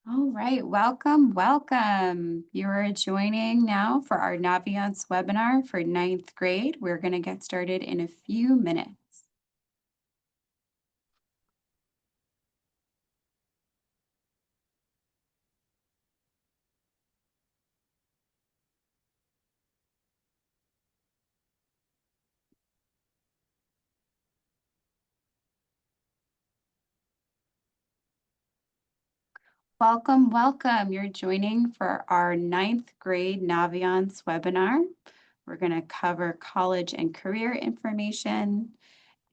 All right, welcome. You are joining now for our Naviance webinar for ninth grade. We're going to get started in a few minutes. Welcome. You're joining for our ninth grade Naviance webinar. We're going to cover college and career information.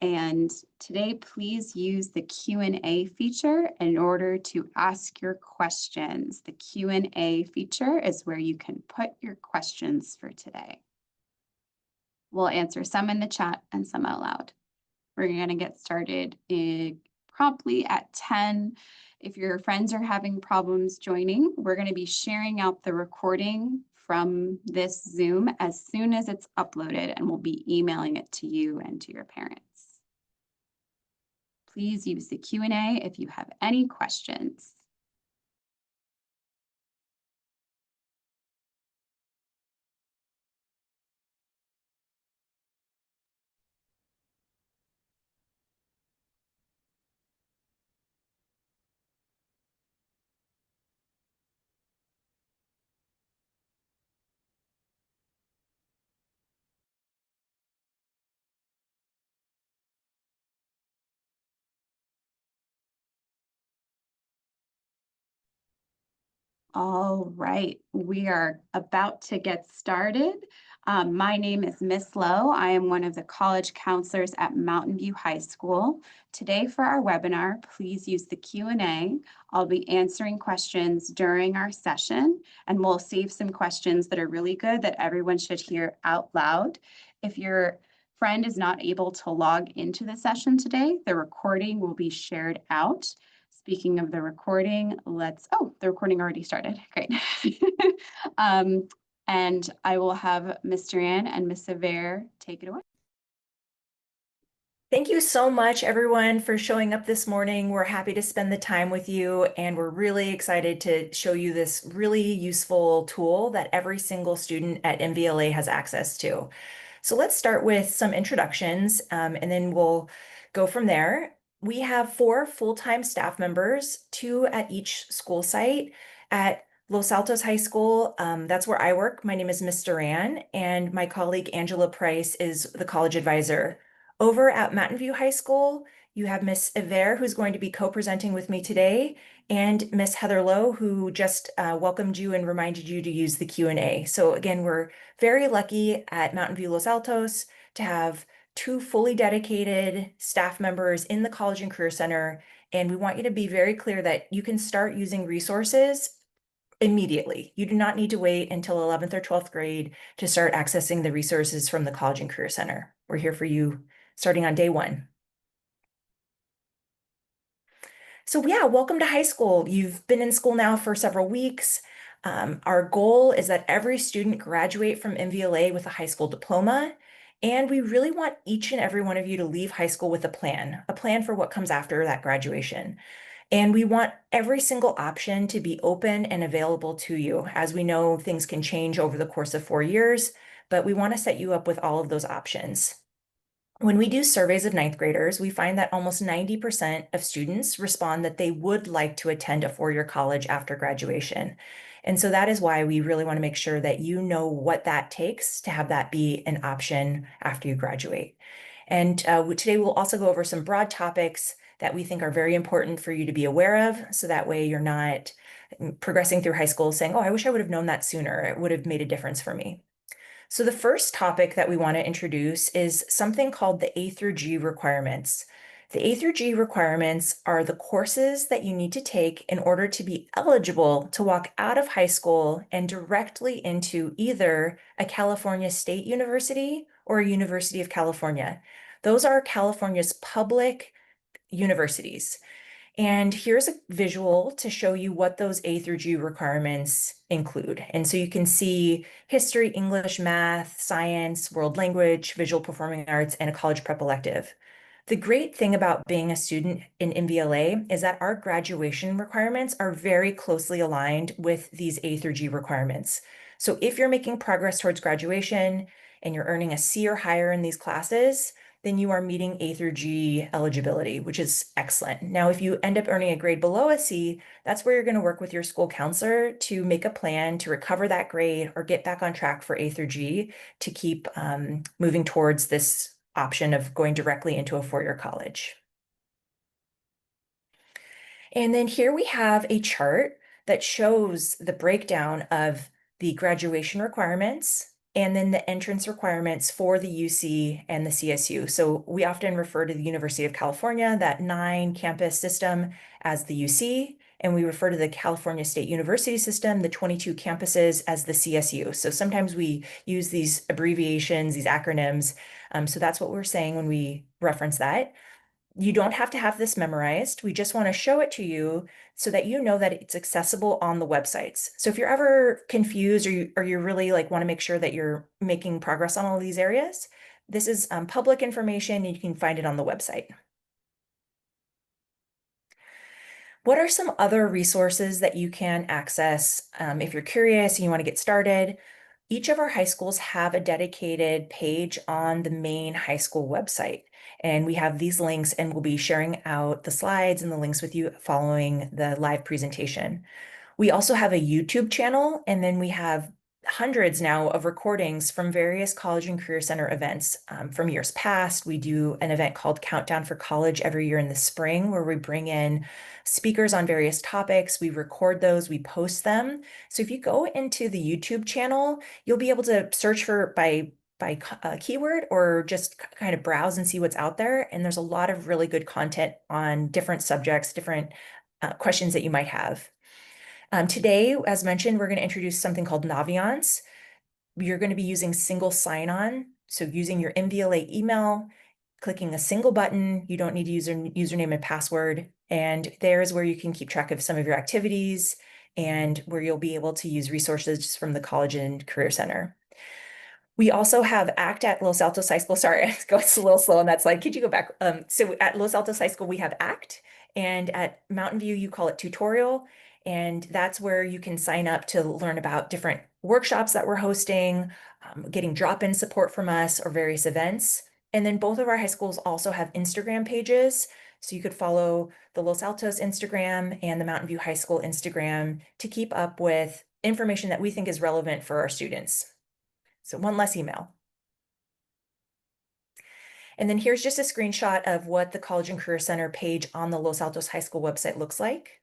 And today, please use the Q&A feature in order to ask your questions. The Q&A feature is where you can put your questions for today. We'll answer some in the chat and some out loud. We're going to get started promptly at 10. If your friends are having problems joining, we're going to be sharing out the recording from this Zoom as soon as it's uploaded, and we'll be emailing it to you and to your parents. Please use the Q&A if you have any questions. All right, we are about to get started. My name is Miss Lowe. I am one of the college counselors at Mountain View High School. Today for our webinar, please use the Q&A. I'll be answering questions during our session, and we'll save some questions that are really good that everyone should hear out loud. If your friend is not able to log into the session today, the recording will be shared out. Speaking of the recording, the recording already started. Great. And I will have Mr. Ann and Ms. Sever take it away. Thank you so much, everyone, for showing up this morning. We're happy to spend the time with you, and we're really excited to show you this really useful tool that every single student at MVLA has access to. So let's start with some introductions, and then we'll go from there. We have 4 full-time staff members, 2 at each school site. At Los Altos High School, that's where I work. My name is Ms. Duran, and my colleague Angela Price is the college advisor. Over at Mountain View High School, you have Miss Iver, who's going to be co-presenting with me today, and Miss Heather Lowe, who just welcomed you and reminded you to use the Q&A. So again, we're very lucky at Mountain View Los Altos to have 2 fully dedicated staff members in the College and Career Center, and we want you to be very clear that you can start using resources immediately. You do not need to wait until 11th or 12th grade to start accessing the resources from the College and Career Center. We're here for you starting on day 1. So yeah, welcome to high school. You've been in school now for several weeks. Our goal is that every student graduate from MVLA with a high school diploma, and we really want each and every one of you to leave high school with a plan for what comes after that graduation. And we want every single option to be open and available to you. As we know, things can change over the course of 4 years, but we want to set you up with all of those options. When we do surveys of ninth graders, we find that almost 90% of students respond that they would like to attend a 4-year college after graduation. And so that is why we really want to make sure that you know what that takes to have that be an option after you graduate. And today we'll also go over some broad topics that we think are very important for you to be aware of. So that way you're not progressing through high school saying, oh, I wish I would have known that sooner. It would have made a difference for me. So the first topic that we want to introduce is something called the A through G requirements. The A through G requirements are the courses that you need to take in order to be eligible to walk out of high school and directly into either a California State University or a University of California. Those are California's public universities. And here's a visual to show you what those A through G requirements include. And so you can see history, English, math, science, world language, visual performing arts, and a college prep elective. The great thing about being a student in MVLA is that our graduation requirements are very closely aligned with these A through G requirements. So if you're making progress towards graduation and you're earning a C or higher in these classes, then you are meeting A through G eligibility, which is excellent. Now, if you end up earning a grade below a C, that's where you're going to work with your school counselor to make a plan to recover that grade or get back on track for A through G to keep moving towards this option of going directly into a four-year college. And then here we have a chart that shows the breakdown of the graduation requirements and then the entrance requirements for the UC and the CSU. So we often refer to the University of California, that 9-campus system, as the UC, and we refer to the California State University system, the 22 campuses, as the CSU. So sometimes we use these abbreviations, these acronyms. So that's what we're saying when we reference that. You don't have to have this memorized. We just want to show it to you so that you know that it's accessible on the websites. So if you're ever confused or you really like want to make sure that you're making progress on all these areas, this is public information and you can find it on the website. What are some other resources that you can access if you're curious and you want to get started? Each of our high schools have a dedicated page on the main high school website. And we have these links and we'll be sharing out the slides and the links with you following the live presentation. We also have a YouTube channel, and then we have hundreds now of recordings from various college and career center events from years past. We do an event called Countdown for College every year in the spring, where we bring in speakers on various topics. We record those, we post them. So if you go into the YouTube channel, you'll be able to search for by keyword or just kind of browse and see what's out there. And there's a lot of really good content on different subjects, different questions that you might have. Today, as mentioned, we're going to introduce something called Naviance. You're going to be using single sign-on, so using your MVLA email, clicking a single button. You don't need username and password. And there's where you can keep track of some of your activities and where you'll be able to use resources from the College and Career Center. We also have ACT at Los Altos High School. Sorry, I go a little slow on that slide. Could you go back? So at Los Altos High School, we have ACT, and at Mountain View, you call it tutorial. And that's where you can sign up to learn about different workshops that we're hosting, getting drop-in support from us or various events. And then both of our high schools also have Instagram pages. So you could follow the Los Altos Instagram and the Mountain View High School Instagram to keep up with information that we think is relevant for our students. So one less email. And then here's just a screenshot of what the College and Career Center page on the Los Altos High School website looks like.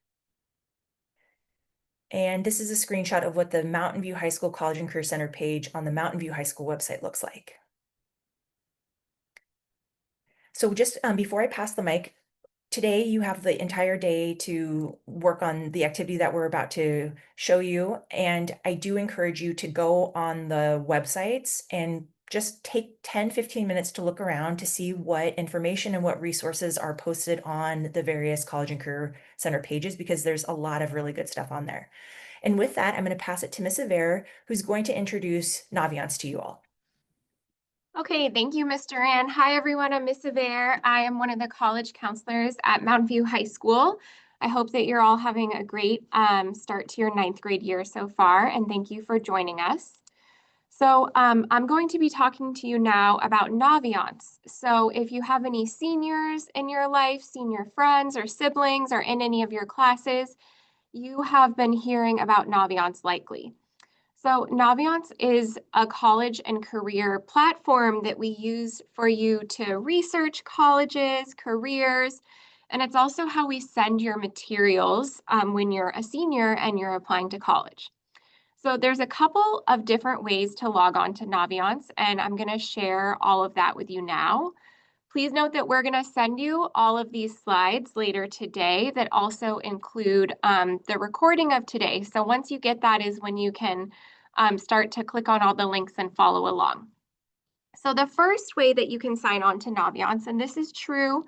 And this is a screenshot of what the Mountain View High School College and Career Center page on the Mountain View High School website looks like. So just before I pass the mic, today you have the entire day to work on the activity that we're about to show you. And I do encourage you to go on the websites and just take 10, 15 minutes to look around to see what information and what resources are posted on the various College and Career Center pages, because there's a lot of really good stuff on there. And with that, I'm going to pass it to Ms. Aver, who's going to introduce Naviance to you all. Okay, thank you, Ms. Duran. Hi, everyone. I'm Miss Aver. I am one of the college counselors at Mountain View High School. I hope that you're all having a great start to your 9th grade year so far, and thank you for joining us. So I'm going to be talking to you now about Naviance. So if you have any seniors in your life, senior friends or siblings, or in any of your classes, you have been hearing about Naviance likely. So Naviance is a college and career platform that we use for you to research colleges, careers, and it's also how we send your materials when you're a senior and you're applying to college. So there's a couple of different ways to log on to Naviance, and I'm going to share all of that with you now. Please note that we're going to send you all of these slides later today that also include the recording of today. So once you get that is when you can start to click on all the links and follow along. So the first way that you can sign on to Naviance, and this is true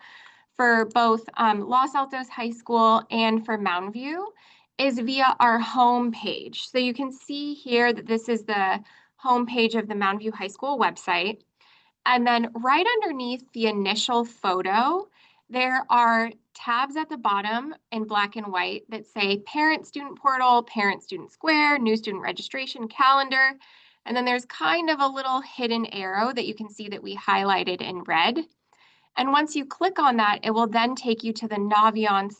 for both Los Altos High School and for Mountain View, is via our home page. So you can see here that this is the home page of the Mountain View High School website. And then right underneath the initial photo, there are tabs at the bottom in black and white that say Parent Student Portal, Parent Student Square, New Student Registration Calendar. And then there's kind of a little hidden arrow that you can see that we highlighted in red. And once you click on that, it will then take you to the Naviance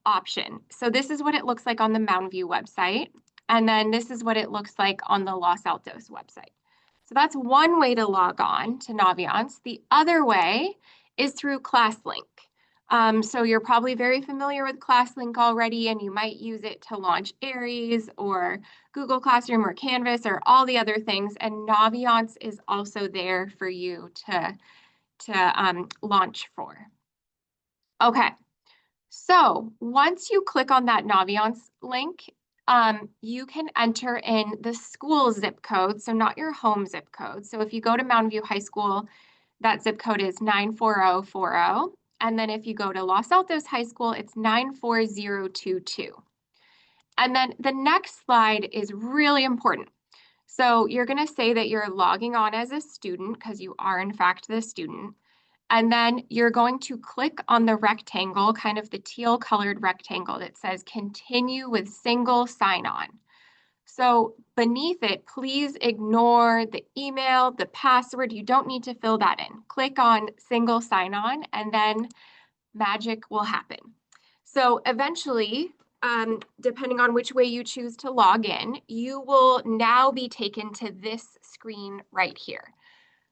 option. So this is what it looks like on the Mountain View website. And then this is what it looks like on the Los Altos website. So that's one way to log on to Naviance. The other way is through ClassLink. So you're probably very familiar with ClassLink already, and you might use it to launch Aries or Google Classroom or Canvas or all the other things. And Naviance is also there for you to launch for. Okay, so once you click on that Naviance link, you can enter in the school zip code, so not your home zip code. So if you go to Mountain View High School, that zip code is 94040. And then if you go to Los Altos High School, it's 94022. And then the next slide is really important. So you're going to say that you're logging on as a student because you are in fact the student. And then you're going to click on the rectangle, kind of the teal colored rectangle that says continue with single sign-on. So beneath it, please ignore the email, the password. You don't need to fill that in. Click on single sign-on and then magic will happen. So eventually, depending on which way you choose to log in, you will now be taken to this screen right here.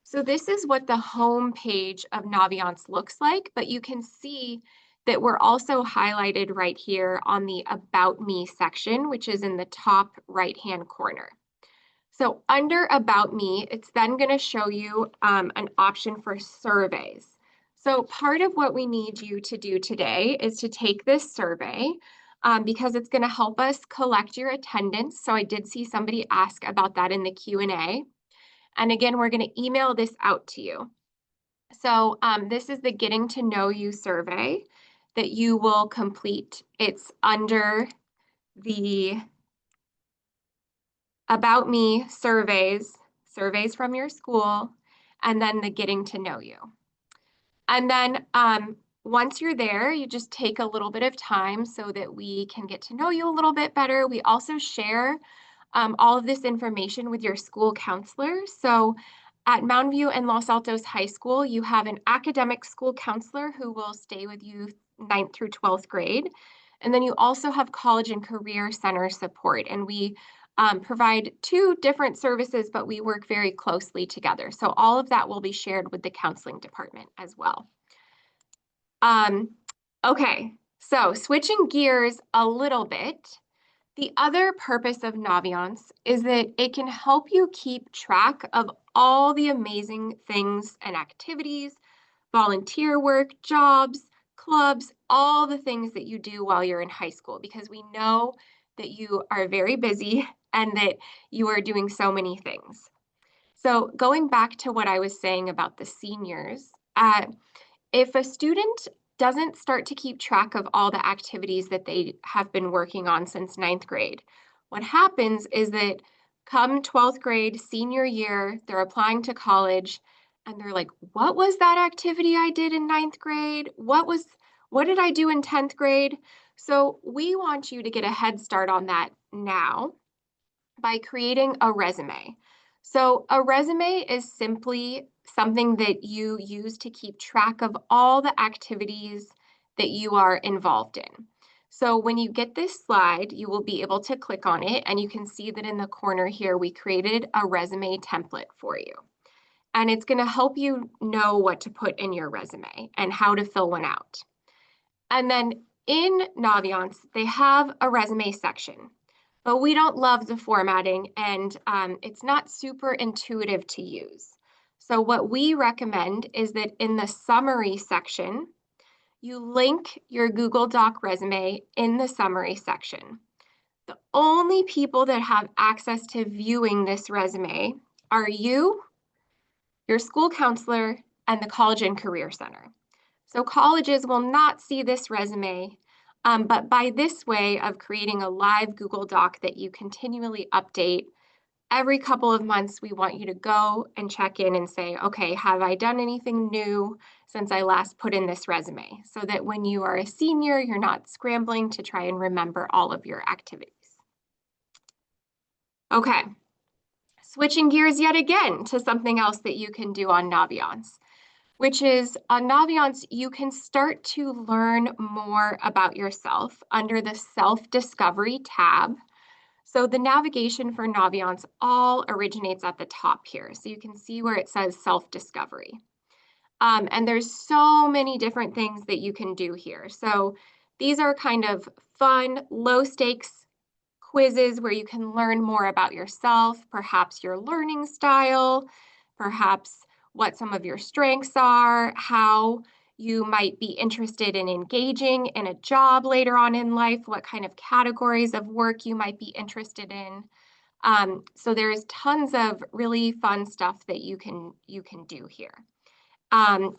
So this is what the home page of Naviance looks like, but you can see that we're also highlighted right here on the About Me section, which is in the top right-hand corner. So under About Me, it's then going to show you an option for surveys. So part of what we need you to do today is to take this survey because it's going to help us collect your attendance. So I did see somebody ask about that in the Q&A. And again, we're going to email this out to you. So this is the Getting to Know You survey that you will complete. It's under the About Me surveys from your school, and then the Getting to Know You. And then once you're there, you just take a little bit of time so that we can get to know you a little bit better. We also share all of this information with your school counselor. So at Mountain View and Los Altos High School, you have an academic school counselor who will stay with you 9th through 12th grade. And then you also have college and career center support. And we provide two different services, but we work very closely together. So all of that will be shared with the counseling department as well. Okay, so switching gears a little bit, the other purpose of Naviance is that it can help you keep track of all the amazing things and activities, volunteer work, jobs, clubs, all the things that you do while you're in high school, because we know that you are very busy and that you are doing so many things. So going back to what I was saying about the seniors, if a student doesn't start to keep track of all the activities that they have been working on since 9th grade, what happens is that come 12th grade, senior year, they're applying to college and they're like, what was that activity I did in 9th grade? What did I do in 10th grade? So we want you to get a head start on that now by creating a resume. So a resume is simply something that you use to keep track of all the activities that you are involved in. So when you get this slide, you will be able to click on it and you can see that in the corner here, we created a resume template for you. And it's going to help you know what to put in your resume and how to fill one out. And then in Naviance, they have a resume section. But we don't love the formatting and it's not super intuitive to use. So what we recommend is that in the summary section, you link your Google Doc resume in the summary section. The only people that have access to viewing this resume are you, your school counselor, and the College and Career Center. So colleges will not see this resume, but by this way of creating a live Google Doc that you continually update, every couple of months, we want you to go and check in and say, okay, have I done anything new since I last put in this resume? So that when you are a senior, you're not scrambling to try and remember all of your activities. Okay, switching gears yet again to something else that you can do on Naviance, which is on Naviance, you can start to learn more about yourself under the self-discovery tab. So the navigation for Naviance all originates at the top here. So you can see where it says self-discovery. And there's so many different things that you can do here. So these are kind of fun, low stakes quizzes where you can learn more about yourself, perhaps your learning style, perhaps what some of your strengths are, how you might be interested in engaging in a job later on in life, what kind of categories of work you might be interested in. So there's tons of really fun stuff that you can do here.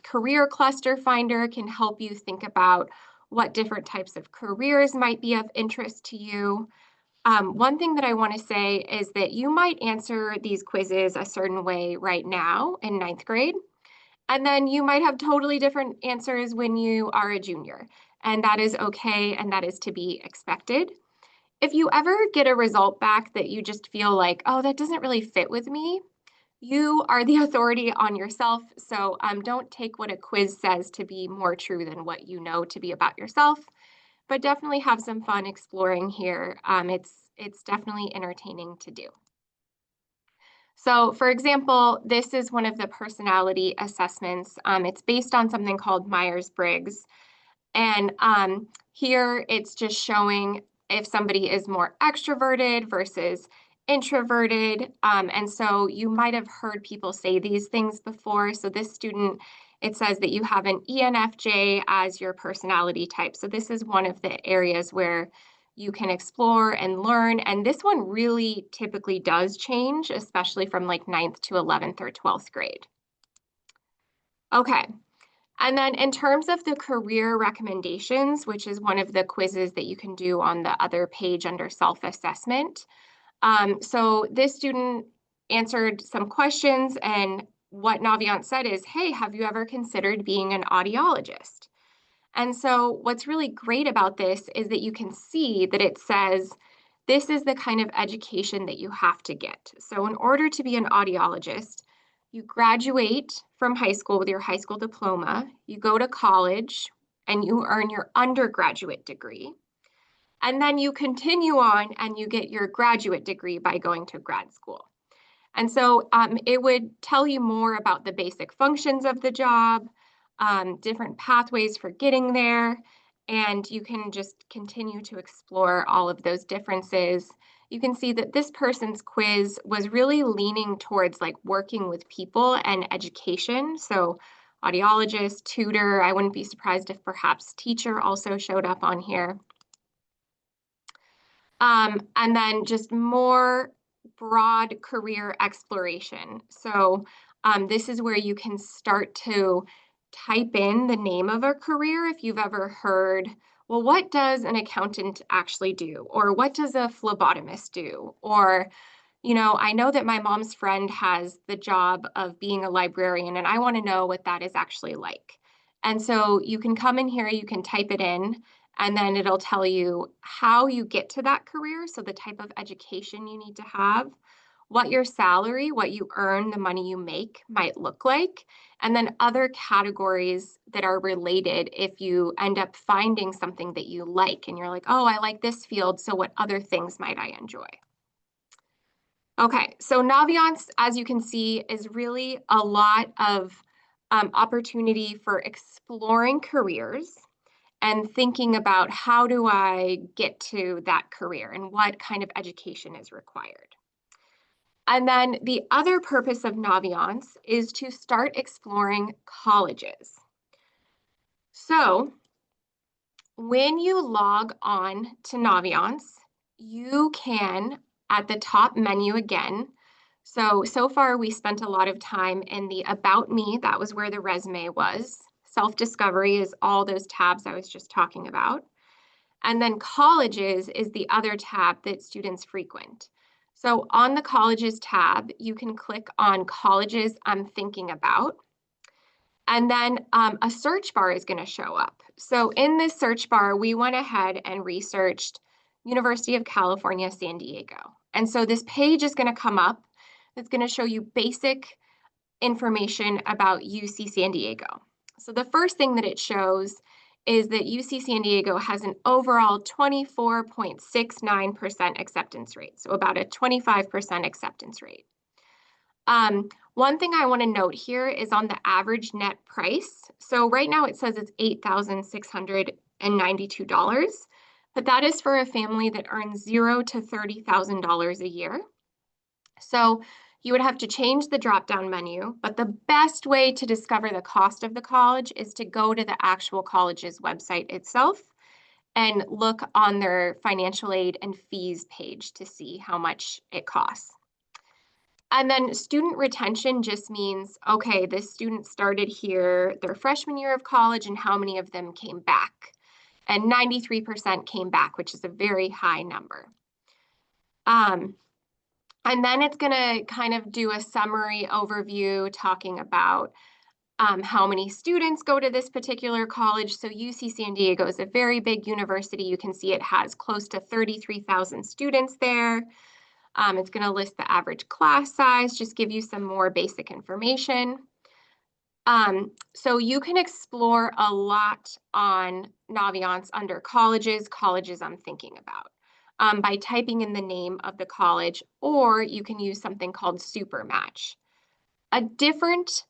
Career Cluster Finder can help you think about what different types of careers might be of interest to you. One thing that I want to say is that you might answer these quizzes a certain way right now in ninth grade, and then you might have totally different answers when you are a junior, and that is okay, and that is to be expected. If you ever get a result back that you just feel like, oh, that doesn't really fit with me, you are the authority on yourself, so don't take what a quiz says to be more true than what you know to be about yourself, but definitely have some fun exploring here. It's definitely entertaining to do. So for example, this is one of the personality assessments. It's based on something called Myers-Briggs. And here it's just showing if somebody is more extroverted versus introverted. And so you might have heard people say these things before. So this student, it says that you have an ENFJ as your personality type. So this is one of the areas where you can explore and learn. And this one really typically does change, especially from like 9th to 11th or 12th grade. Okay. And then in terms of the career recommendations, which is one of the quizzes that you can do on the other page under self-assessment. So this student answered some questions, and what Naviance said is, hey, have you ever considered being an audiologist? And so what's really great about this is that you can see that it says, this is the kind of education that you have to get. So in order to be an audiologist, you graduate from high school with your high school diploma, you go to college, and you earn your undergraduate degree. And then you continue on and you get your graduate degree by going to grad school. And so it would tell you more about the basic functions of the job, different pathways for getting there, and you can just continue to explore all of those differences. You can see that this person's quiz was really leaning towards like working with people and education. So audiologist, tutor, I wouldn't be surprised if perhaps teacher also showed up on here. And then just more broad career exploration. So this is where you can start to type in the name of a career if you've ever heard, well, what does an accountant actually do? Or what does a phlebotomist do? Or, you know, I know that my mom's friend has the job of being a librarian, and I want to know what that is actually like. And so you can come in here, you can type it in, and then it'll tell you how you get to that career. So the type of education you need to have, what your salary, what you earn, the money you make might look like, and then other categories that are related if you end up finding something that you like and you're like, oh, I like this field, so what other things might I enjoy? Okay, so Naviance, as you can see, is really a lot of opportunity for exploring careers and thinking about how do I get to that career and what kind of education is required. And then the other purpose of Naviance is to start exploring colleges. So when you log on to Naviance, you can, at the top menu again, so far we spent a lot of time in the About Me, that was where the resume was. Self-discovery is all those tabs I was just talking about. And then colleges is the other tab that students frequent. So on the colleges tab, you can click on colleges I'm thinking about. And then a search bar is going to show up. So in this search bar, we went ahead and researched University of California, San Diego. And so this page is going to come up. It's going to show you basic information about UC San Diego. So the first thing that it shows is that UC San Diego has an overall 24.69% acceptance rate, so about a 25% acceptance rate. One thing I want to note here is on the average net price. So right now it says it's $8,692, but that is for a family that earns $0 to $30,000 a year. So you would have to change the drop-down menu, but the best way to discover the cost of the college is to go to the actual college's website itself and look on their financial aid and fees page to see how much it costs. And then student retention just means, okay, this student started here their freshman year of college and how many of them came back? And 93% came back, which is a very high number. And then it's going to kind of do a summary overview talking about how many students go to this particular college. So UC San Diego is a very big university. You can see it has close to 33,000 students there. It's going to list the average class size, just give you some more basic information. So you can explore a lot on Naviance under colleges I'm thinking about. By typing in the name of the college, or you can use something called Supermatch. A different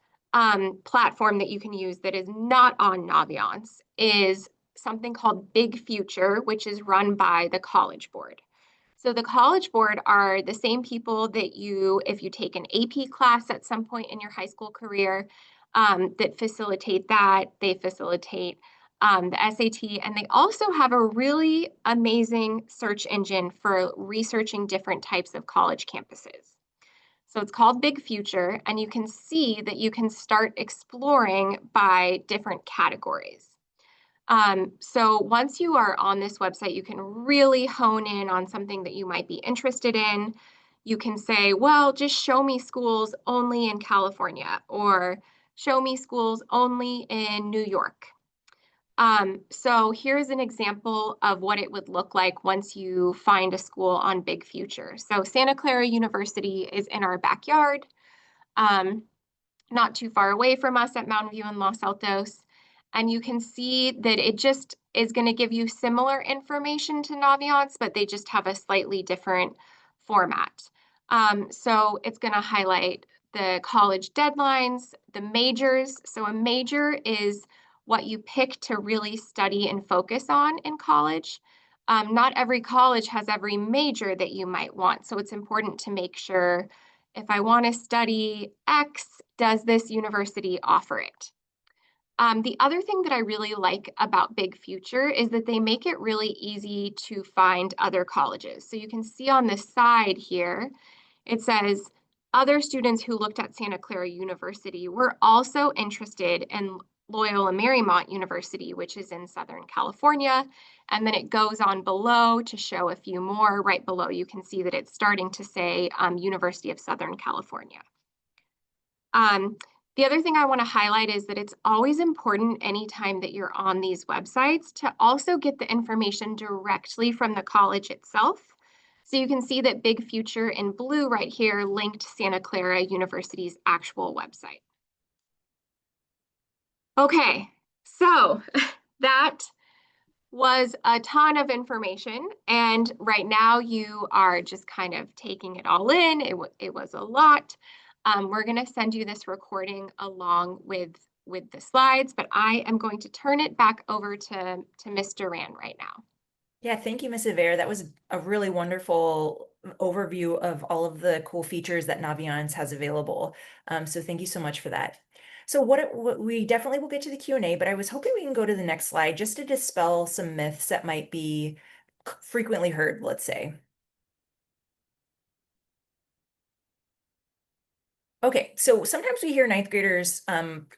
platform that you can use that is not on Naviance is something called Big Future, which is run by the College Board. So the College Board are the same people that if you take an AP class at some point in your high school career, that facilitate that. They facilitate the SAT, and they also have a really amazing search engine for researching different types of college campuses. So it's called Big Future, and you can see that you can start exploring by different categories. So once you are on this website, you can really hone in on something that you might be interested in. You can say, well, just show me schools only in California, or show me schools only in New York. So here's an example of what it would look like once you find a school on Big Future. So Santa Clara University is in our backyard, not too far away from us at Mountain View and Los Altos. And you can see that it just is going to give you similar information to Naviance, but they just have a slightly different format. So it's going to highlight the college deadlines, the majors. So a major is what you pick to really study and focus on in college. Not every college has every major that you might want. So it's important to make sure, if I want to study X, does this university offer it? The other thing that I really like about Big Future is that they make it really easy to find other colleges. So you can see on the side here, it says, other students who looked at Santa Clara University were also interested in Loyola Marymount University, which is in Southern California. And then it goes on below to show a few more. Right below, you can see that it's starting to say University of Southern California. The other thing I want to highlight is that it's always important anytime that you're on these websites to also get the information directly from the college itself. So you can see that Big Future in blue right here linked Santa Clara University's actual website. Okay, so that was a ton of information, and right now you are just kind of taking it all in. It was a lot. We're going to send you this recording along with the slides, but I am going to turn it back over to Mr. Rand right now. Yeah, thank you, Ms. Aver. That was a really wonderful overview of all of the cool features that Naviance has available. So thank you so much for that. So what we definitely will get to the Q&A, but I was hoping we can go to the next slide just to dispel some myths that might be frequently heard, let's say. Okay, so sometimes we hear ninth graders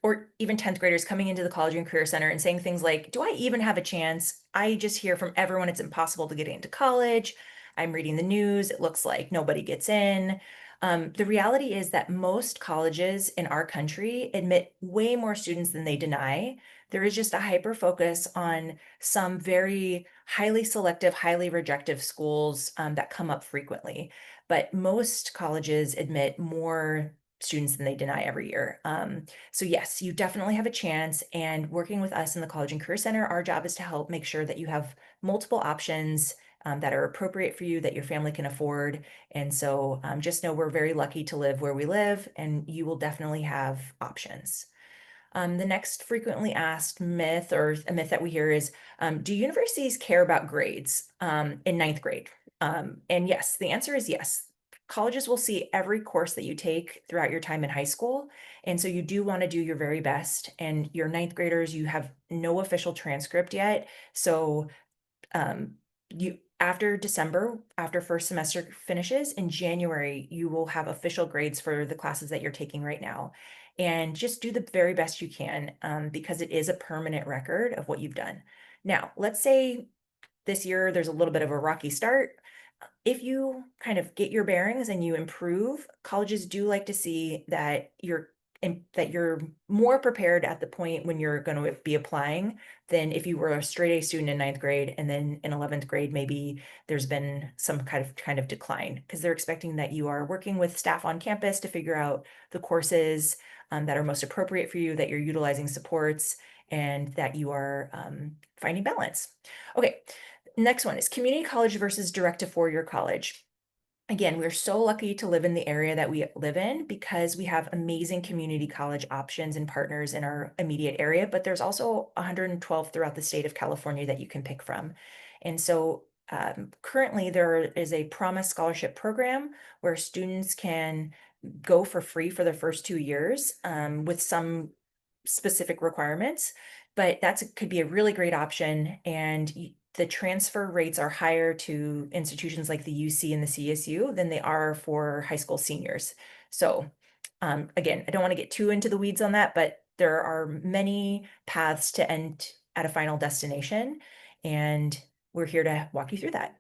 or even 10th graders coming into the College and Career Center and saying things like, do I even have a chance? I just hear from everyone it's impossible to get into college. I'm reading the news, it looks like nobody gets in. The reality is that most colleges in our country admit way more students than they deny. There is just a hyper focus on some very highly selective, highly rejective schools that come up frequently. But most colleges admit more students than they deny every year. So yes, you definitely have a chance. And working with us in the College and Career Center, our job is to help make sure that you have multiple options that are appropriate for you, that your family can afford. And so just know we're very lucky to live where we live, and you will definitely have options. The next frequently asked myth, or a myth that we hear, is do universities care about grades in ninth grade? And yes, the answer is yes. Colleges will see every course that you take throughout your time in high school. And so you do want to do your very best. And your ninth graders, you have no official transcript yet. So um, you after December, after first semester finishes in January, you will have official grades for the classes that you're taking right now. And just do the very best you can because it is a permanent record of what you've done. Now, let's say this year there's a little bit of a rocky start. If you kind of get your bearings and you improve, colleges do like to see that you're more prepared at the point when you're going to be applying than if you were a straight A student in ninth grade and then in 11th grade maybe there's been some kind of decline, because they're expecting that you are working with staff on campus to figure out the courses that are most appropriate for you, that you're utilizing supports, and that you are finding balance. Okay, next one is community college versus direct to four-year college. Again, we're so lucky to live in the area that we live in because we have amazing community college options and partners in our immediate area, but there's also 112 throughout the state of California that you can pick from. And so currently there is a Promise Scholarship program where students can go for free for their first 2 years with some specific requirements, but could be a really great option. And the transfer rates are higher to institutions like the UC and the CSU than they are for high school seniors. So again, I don't want to get too into the weeds on that, but there are many paths to end at a final destination, and we're here to walk you through that.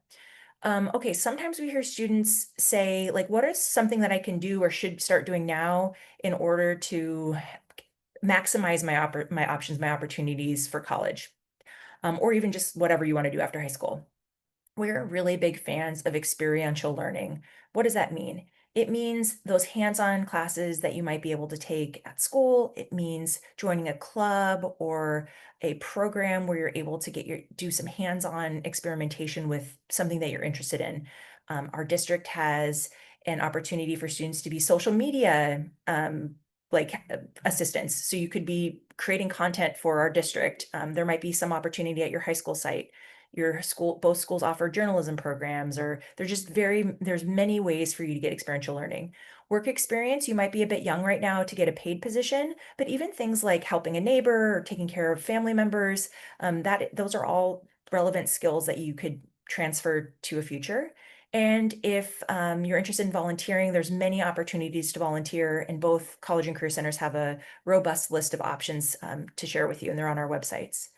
Okay, sometimes we hear students say, like, what is something that I can do or should start doing now in order to maximize my options, my opportunities for college, or even just whatever you want to do after high school. We're really big fans of experiential learning. What does that mean? It means those hands-on classes that you might be able to take at school. It means joining a club or a program where you're able to do some hands-on experimentation with something that you're interested in. Our district has an opportunity for students to be social media assistants. So you could be creating content for our district. There might be some opportunity at your high school site. Both schools offer journalism programs, or there's many ways for you to get experiential learning. Work experience, you might be a bit young right now to get a paid position, but even things like helping a neighbor or taking care of family members, those are all relevant skills that you could transfer to a future. And if you're interested in volunteering, there's many opportunities to volunteer, and both college and career centers have a robust list of options to share with you, and they're on our websites.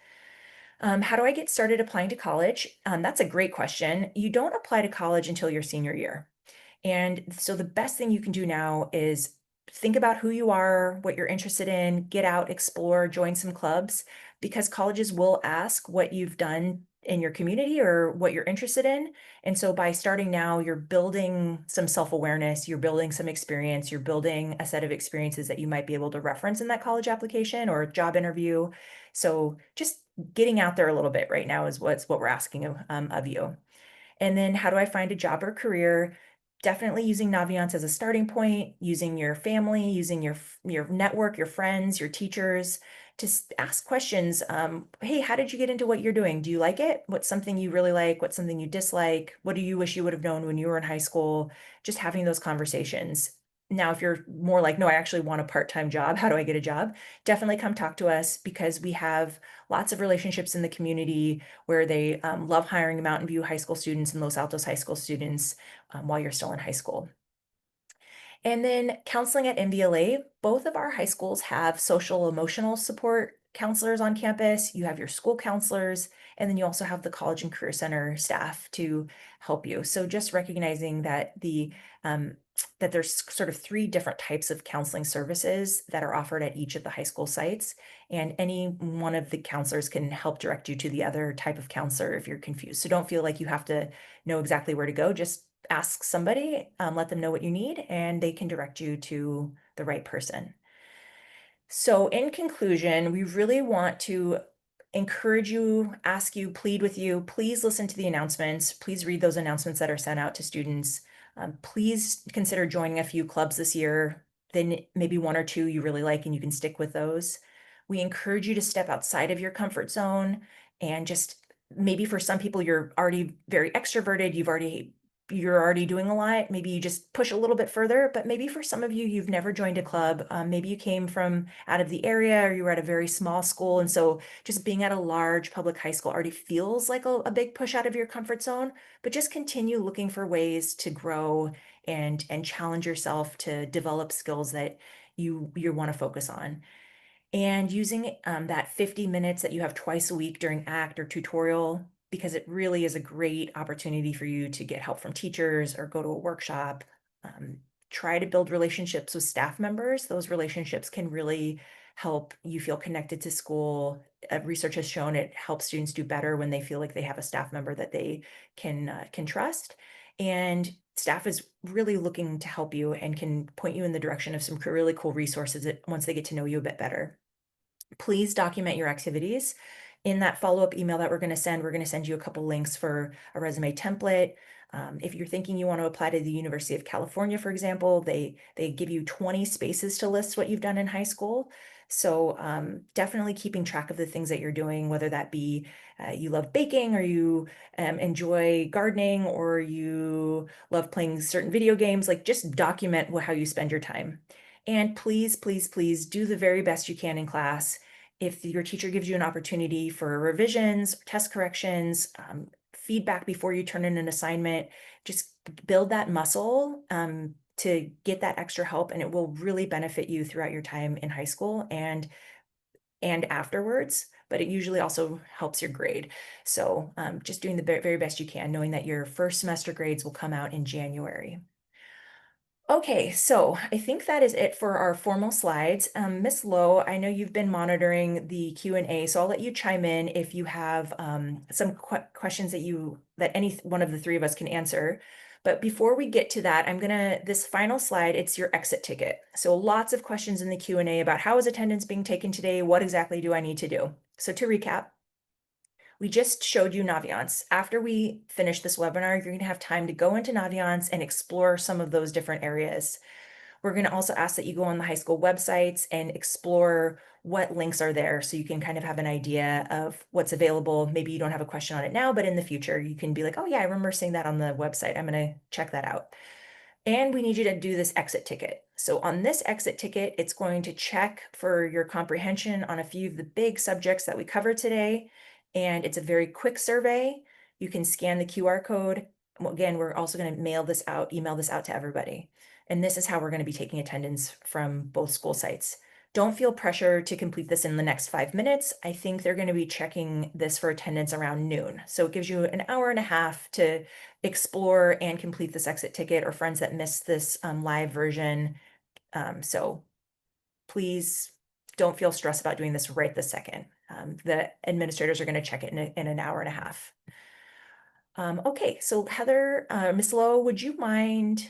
How do I get started applying to college? That's a great question. You don't apply to college until your senior year. And so the best thing you can do now is think about who you are, what you're interested in, get out, explore, join some clubs, because colleges will ask what you've done in your community or what you're interested in. And so by starting now, you're building some self-awareness, you're building some experience, you're building a set of experiences that you might be able to reference in that college application or job interview. So just getting out there a little bit right now is what we're asking of you. And then how do I find a job or career? Definitely using Naviance as a starting point, using your family, using your network, your friends, your teachers, to ask questions. Hey, how did you get into what you're doing? Do you like it? What's something you really like? What's something you dislike? What do you wish you would have known when you were in high school? Just having those conversations. Now, if you're more like, no, I actually want a part-time job, how do I get a job? Definitely come talk to us, because we have lots of relationships in the community where they love hiring Mountain View high school students and Los Altos high school students while you're still in high school. And then counseling at MVLA, both of our high schools have social emotional support counselors on campus, you have your school counselors, and then you also have the College and Career Center staff to help you. So just recognizing that that there's sort of 3 different types of counseling services that are offered at each of the high school sites, and any one of the counselors can help direct you to the other type of counselor if you're confused. So don't feel like you have to know exactly where to go. Just ask somebody, let them know what you need, and they can direct you to the right person. So in conclusion, we really want to encourage you, ask you, plead with you, please listen to the announcements. Please read those announcements that are sent out to students. Please consider joining a few clubs this year. Then maybe 1 or 2 you really like and you can stick with those. We encourage you to step outside of your comfort zone and just maybe for some people you're already very extroverted, you're already doing a lot. Maybe you just push a little bit further, but maybe for some of you, you've never joined a club. Maybe you came from out of the area or you were at a very small school. And so just being at a large public high school already feels like a big push out of your comfort zone, but just continue looking for ways to grow and challenge yourself to develop skills that you want to focus on. And using that 50 minutes that you have twice a week during ACT or tutorial, because it really is a great opportunity for you to get help from teachers or go to a workshop. Try to build relationships with staff members. Those relationships can really help you feel connected to school. Research has shown it helps students do better when they feel like they have a staff member that they can trust. And staff is really looking to help you and can point you in the direction of some really cool resources once they get to know you a bit better. Please document your activities. In that follow-up email that we're going to send you a couple links for a resume template. If you're thinking you want to apply to the University of California, for example, they give you 20 spaces to list what you've done in high school. So definitely keeping track of the things that you're doing, whether that be you love baking or you enjoy gardening or you love playing certain video games, like just document how you spend your time. And please, please, please do the very best you can in class. If your teacher gives you an opportunity for revisions, test corrections, feedback before you turn in an assignment, just build that muscle to get that extra help, and it will really benefit you throughout your time in high school and afterwards, but it usually also helps your grade. So just doing the very best you can, knowing that your first semester grades will come out in January. Okay, so I think that is it for our formal slides. Ms. Lowe, I know you've been monitoring the Q&A, so I'll let you chime in if you have some questions that any one of the 3 of us can answer. But before we get to that, this final slide, it's your exit ticket. So lots of questions in the Q&A about how is attendance being taken today? What exactly do I need to do? So to recap, we just showed you Naviance. After we finish this webinar, you're going to have time to go into Naviance and explore some of those different areas. We're going to also ask that you go on the high school websites and explore what links are there so you can kind of have an idea of what's available. Maybe you don't have a question on it now, but in the future you can be like, oh yeah, I remember seeing that on the website. I'm going to check that out. And we need you to do this exit ticket. So on this exit ticket, it's going to check for your comprehension on a few of the big subjects that we covered today. And it's a very quick survey. You can scan the QR code. Again, we're also going to email this out to everybody. And this is how we're going to be taking attendance from both school sites. Don't feel pressure to complete this in the next 5 minutes. I think they're going to be checking this for attendance around noon. So it gives you an hour and a half to explore and complete this exit ticket, or friends that missed this live version. So please don't feel stressed about doing this right this second. The administrators are going to check it in an hour and a half. Okay, so Heather, Ms. Lowe, would you mind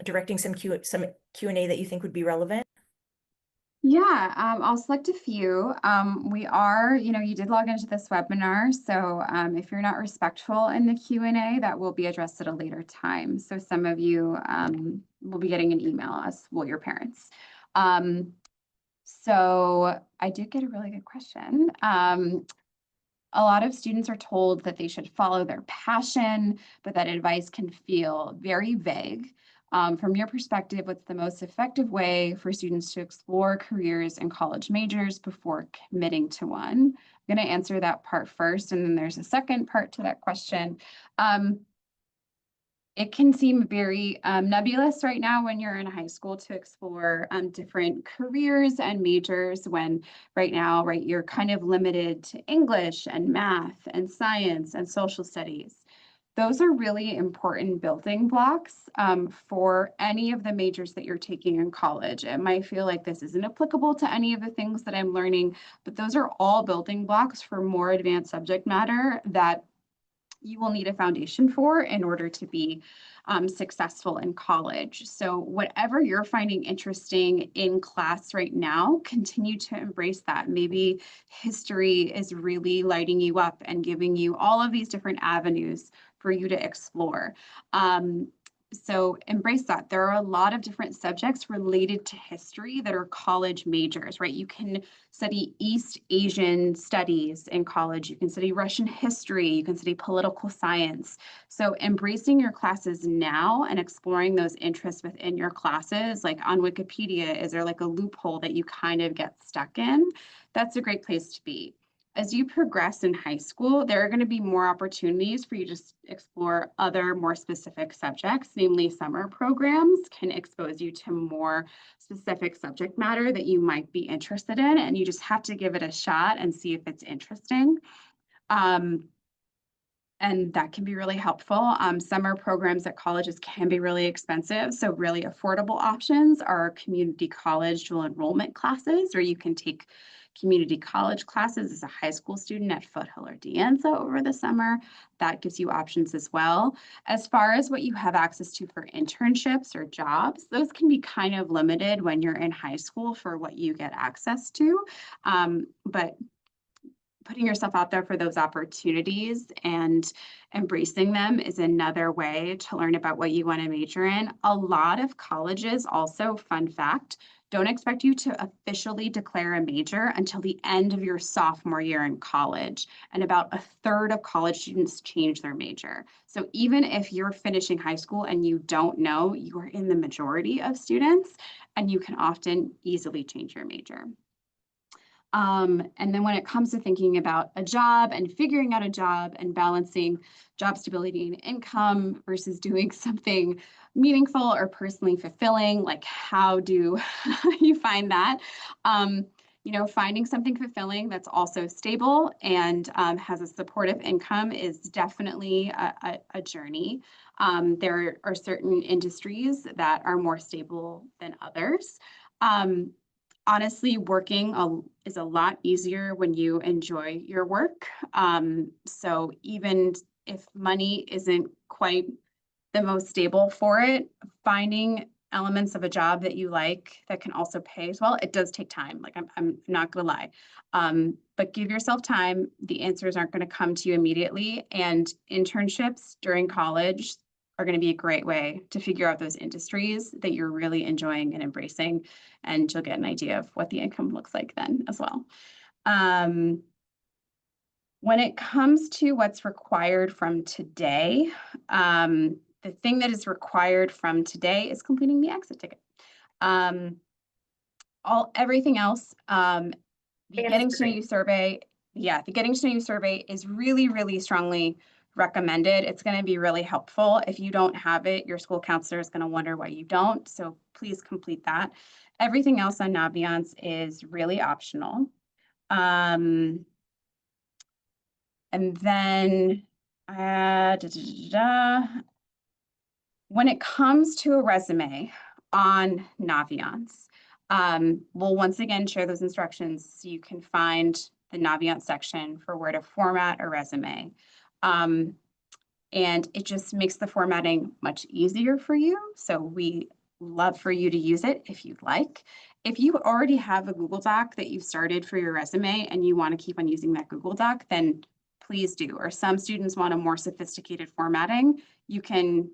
directing some Q&A that you think would be relevant? Yeah, I'll select a few. We are, you did log into this webinar, so if you're not respectful in the Q&A, that will be addressed at a later time. So some of you will be getting an email, as will your parents. So I did get a really good question. A lot of students are told that they should follow their passion, but that advice can feel very vague. From your perspective, what's the most effective way for students to explore careers and college majors before committing to one? I'm going to answer that part first, and then there's a second part to that question. it can seem very nebulous right now when you're in high school to explore different careers and majors when right now, right, you're kind of limited to English and math and science and social studies. Those are really important building blocks for any of the majors that you're taking in college. It might feel like this isn't applicable to any of the things that I'm learning, but those are all building blocks for more advanced subject matter that you will need a foundation for in order to be successful in college. So whatever you're finding interesting in class right now, continue to embrace that. Maybe history is really lighting you up and giving you all of these different avenues for you to explore. So embrace that. There are a lot of different subjects related to history that are college majors, right? You can study East Asian studies in college. You can study Russian history. You can study political science. So embracing your classes now and exploring those interests within your classes, like on Wikipedia, is there like a loophole that you kind of get stuck in? That's a great place to be. As you progress in high school, there are going to be more opportunities for you to explore other more specific subjects, namely summer programs can expose you to more specific subject matter that you might be interested in, and you just have to give it a shot and see if it's interesting. And that can be really helpful. Summer programs at colleges can be really expensive. So really affordable options are community college dual enrollment classes, or you can take community college classes as a high school student at Foothill or De Anza over the summer. That gives you options as well. As far as what you have access to for internships or jobs, those can be kind of limited when you're in high school for what you get access to. But putting yourself out there for those opportunities and embracing them is another way to learn about what you want to major in. A lot of colleges also, fun fact, don't expect you to officially declare a major until the end of your sophomore year in college. And about a third of college students change their major. So even if you're finishing high school and you don't know, you are in the majority of students, and you can often easily change your major. And then when it comes to thinking about a job and figuring out a job and balancing job stability and income versus doing something meaningful or personally fulfilling, like how do you find that? Finding something fulfilling that's also stable and has a supportive income is definitely a journey. There are certain industries that are more stable than others. Honestly, working is a lot easier when you enjoy your work. So even if money isn't quite the most stable for it, finding elements of a job that you like that can also pay as well, it does take time. Like I'm not gonna lie. But give yourself time. The answers aren't gonna come to you immediately. And internships during college are going to be a great way to figure out those industries that you're really enjoying and embracing, and you'll get an idea of what the income looks like then as well. When it comes to what's required from today, the thing that is required from today is completing the exit ticket. Everything else, the Getting to Know You survey, the Getting to Know You survey is really, really strongly recommended. It's going to be really helpful. If you don't have it, your school counselor is going to wonder why you don't. So please complete that. Everything else on Naviance is really optional. And then when it comes to a resume on Naviance, we'll once again share those instructions so you can find the Naviance section for where to format a resume. And it just makes the formatting much easier for you. So we love for you to use it if you'd like. If you already have a Google Doc that you've started for your resume and you want to keep on using that Google Doc, then please do. Or some students want a more sophisticated formatting. You can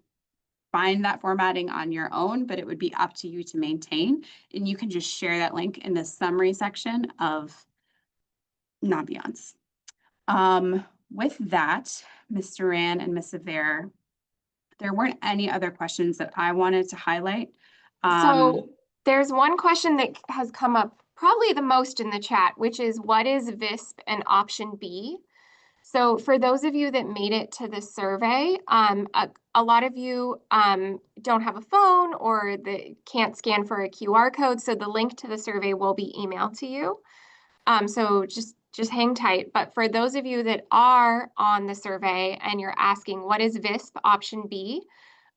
find that formatting on your own, but it would be up to you to maintain. And you can just share that link in the summary section of Naviance. With that, Mr. Rand and Ms. Aver, there weren't any other questions that I wanted to highlight. So there's one question that has come up probably the most in the chat, which is what is VISP and option B? So for those of you that made it to the survey, a lot of you don't have a phone or can't scan for a QR code. So the link to the survey will be emailed to you. So just hang tight. But for those of you that are on the survey and you're asking, what is VISP option B?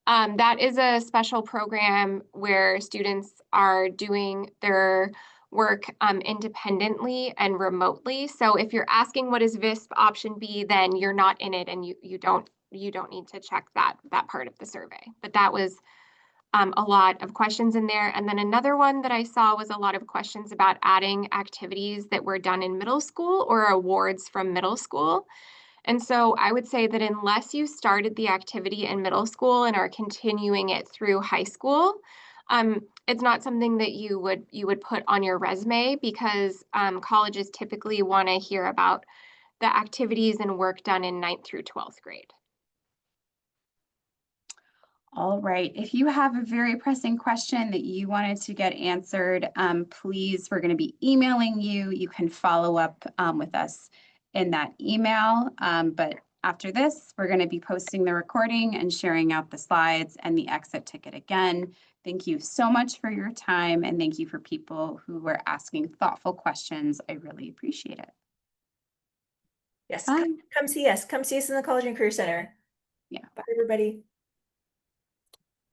That is a special program where students are doing their work independently and remotely. So if you're asking what is VISP option B, then you're not in it and you don't need to check that part of the survey. But that was a lot of questions in there. And then another one that I saw was a lot of questions about adding activities that were done in middle school or awards from middle school. And so I would say that unless you started the activity in middle school and are continuing it through high school, it's not something that you would put on your resume because colleges typically want to hear about the activities and work done in 9th through 12th grade. All right. If you have a very pressing question that you wanted to get answered, please, we're going to be emailing you. You can follow up with us in that email. But after this, we're going to be posting the recording and sharing out the slides and the exit ticket again. Thank you so much for your time, and thank you for people who were asking thoughtful questions. I really appreciate it. Yes, Bye. come see us. Come see us in the College and Career Center. Yeah. Bye, everybody.